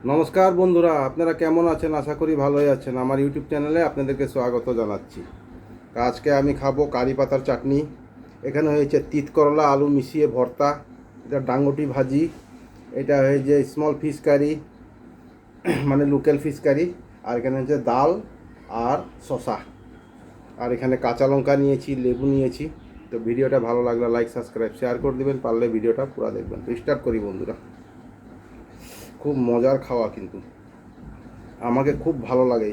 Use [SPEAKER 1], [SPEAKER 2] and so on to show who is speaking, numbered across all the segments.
[SPEAKER 1] নমস্কার বন্ধুরা, আপনারা কেমন আছেন? আশা করি ভালোই আছেন। আমার ইউটিউব চ্যানেলে আপনাদেরকে স্বাগত জানাচ্ছি। আজকে আমি খাবো কারি পাতার চাটনি। এখানে হয়েছে তিত করলা আলু মিশিয়ে ভর্তা, এটা ডাঙ্গটি ভাজি, এটা হয়েছে স্মল ফিশ কারি মানে লোকাল ফিশ কারি, আর এখানে হচ্ছে ডাল আর শসা, আর এখানে কাঁচা লঙ্কা নিয়েছি, লেবু নিয়েছি। তো ভিডিওটা ভালো লাগলে লাইক সাবস্ক্রাইব শেয়ার করে দেবেন, পারলে ভিডিওটা পুরো দেখবেন। তো স্টার্ট করি বন্ধুরা। খুব মজার খাওয়া, কিন্তু আমাকে খুব ভালো লাগে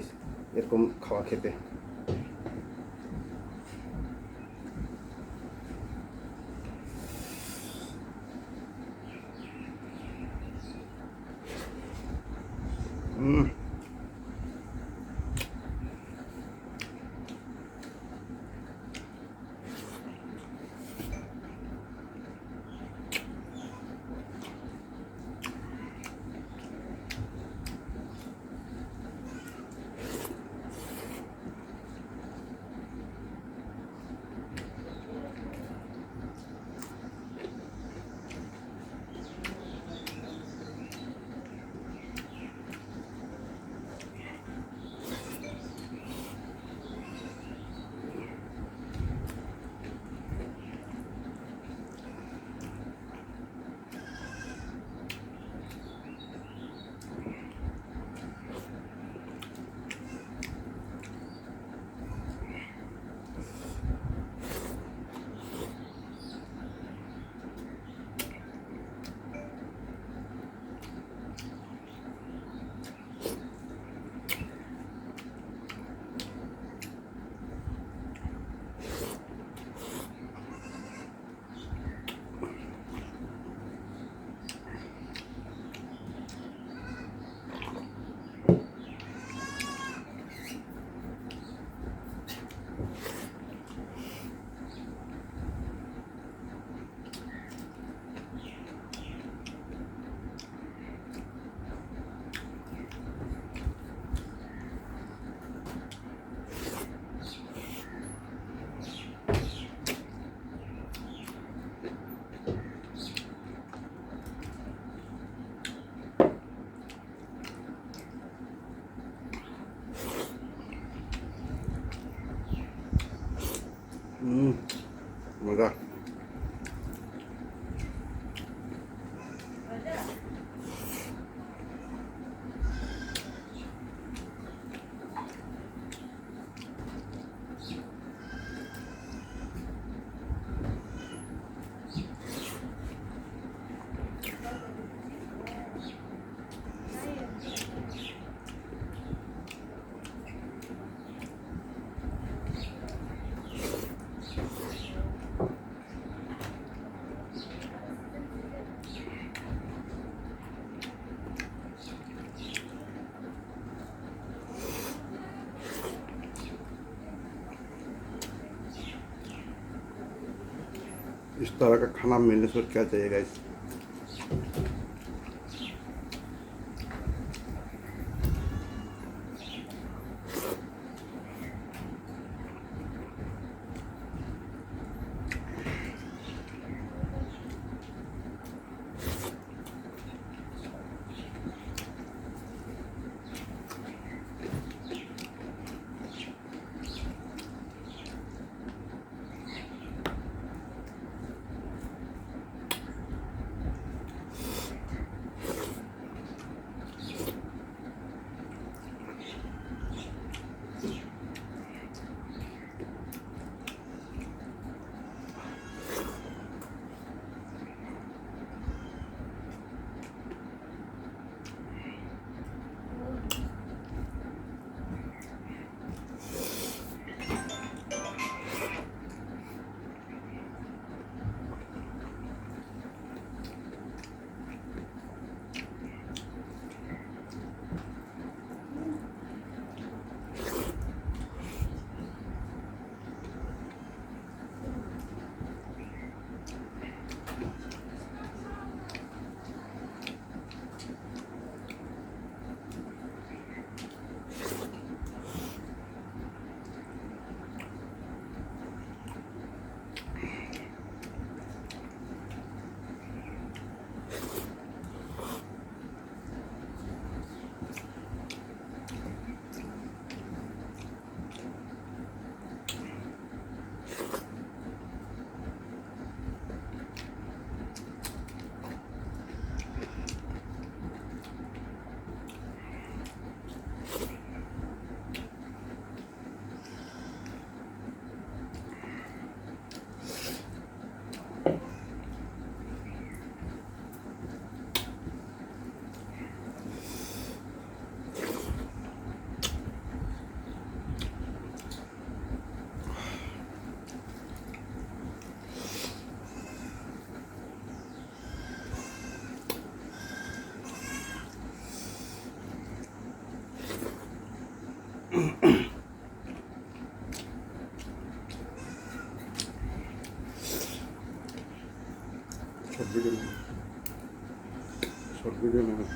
[SPEAKER 1] এরকম খাওয়া খেতে। হুম। মজা। इस तरह का खाना मिलने से क्या चाहिए गाइस। শর্ট ভিডিও নেই, শর্ট ভিডিও নেই।